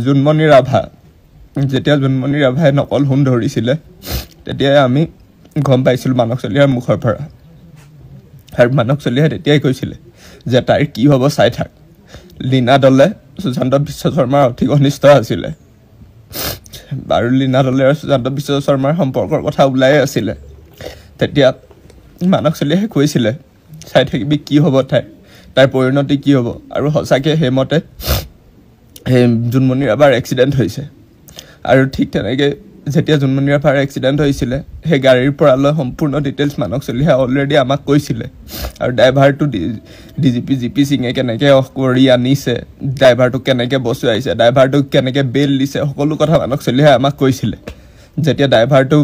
জোনমণি ৰাভা যেতিয়া জোনমণি ৰাভাই নকল সোণ ধৰিছিলে তেতিয়াই আমি গম পাইছিলোঁ মানস চলিহাৰ মুখৰ পৰা আৰু মানস চলিহাই তেতিয়াই কৈছিলে যে তাইৰ কি হ'ব চাই থাক লীনা দলে সুশান্ত বিশ্ব শৰ্মাৰ অধিক ঘনিষ্ঠ আছিলে আৰু লীনা দলে আৰু সুশান্ত বিশ্ব শৰ্মাৰ সম্পৰ্কৰ কথা ওলাই আছিলে তেতিয়া মানস চলিহাই কৈছিলে চাই থাকিবি কি হ'ব তাইৰ পৰিণতি কি হ'ব আৰু সঁচাকৈ সেইমতে সেই জোনমণি ৰাভাৰ এক্সিডেণ্ট হৈছে আৰু ঠিক তেনেকৈ যেতিয়া জোনমণি ৰাভাৰ এক্সিডেণ্ট হৈছিলে সেই গাড়ীৰ পৰা লৈ সম্পূৰ্ণ ডিটেইলছ মানস চলিহাই অলৰেডি আমাক কৈছিলে আৰু ড্ৰাইভাৰটো DGP GP সিঙে কেনেকৈ কৰি আনিছে ড্ৰাইভাৰটোক কেনেকৈ বচুৱাইছে ড্ৰাইভাৰটোক কেনেকৈ বেল দিছে সকলো কথা মানস চলিহাই আমাক কৈছিলে যেতিয়া ড্ৰাইভাৰটো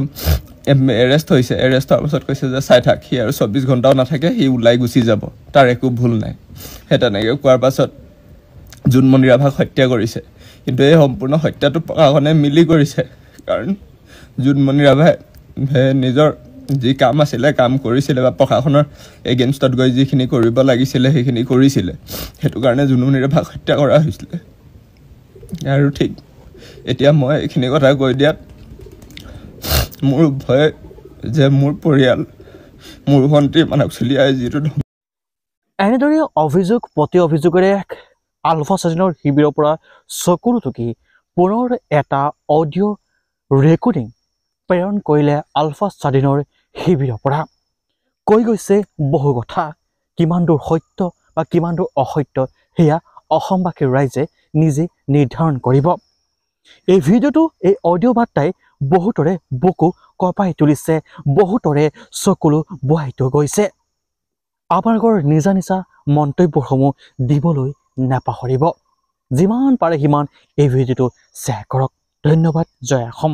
এৰেষ্ট হৈছে এৰেষ্ট হোৱাৰ পাছত কৈছে যে চাই থাক সি আৰু 24 ঘণ্টাও নাথাকে সি ওলাই গুচি যাব তাৰ একো ভুল নাই সেই তেনেকৈ কোৱাৰ পাছত জোনমণি ৰাভাক হত্যা কৰিছে কিন্তু এই সম্পূৰ্ণ হত্যাটো প্ৰশাসনে মিলি কৰিছে কাৰণ জোনমণি ৰাভাই নিজৰ যি কাম আছিলে কাম কৰিছিলে বা প্ৰশাসনৰ এগেইনষ্টত গৈ যিখিনি কৰিব লাগিছিলে সেইখিনি কৰিছিলে সেইটো কাৰণে জোনমণি ৰাভাক হত্যা কৰা হৈছিলে আৰু ঠিক এতিয়া মই এইখিনি কথা কৈ দিয়াত মোৰ ভয় যে মোৰ পৰিয়াল মোৰ ভণ্টি মানস চলিহাই যিটো এনেদৰে অভিযোগ প্ৰতি অভিযোগেৰে আলফা স্বাধীনৰ শিবিৰৰ পৰা চকুৰ টুকি পুনৰ এটা অডিঅ' ৰেকৰ্ডিং প্ৰেৰণ কৰিলে আলফা স্বাধীনৰ শিবিৰৰ পৰা কৈ গৈছে বহু কথা কিমান দূৰ সত্য বা কিমান দূৰ অসত্য সেয়া অসমবাসীৰ ৰাইজে নিজে নিৰ্ধাৰণ কৰিব এই ভিডিঅ'টো এই অডিঅ' বাৰ্তাই বহুতৰে বুকু কঁপাই তুলিছে বহুতৰে চকুলো বুঢ়াই থৈ গৈছে আপোনালোকৰ নিজা নিজা মন্তব্যসমূহ দিবলৈ নাপাহৰিব যিমান পাৰে সিমান এই ভিডিঅ'টো শ্বেয়াৰ কৰক ধন্যবাদ জয় অসম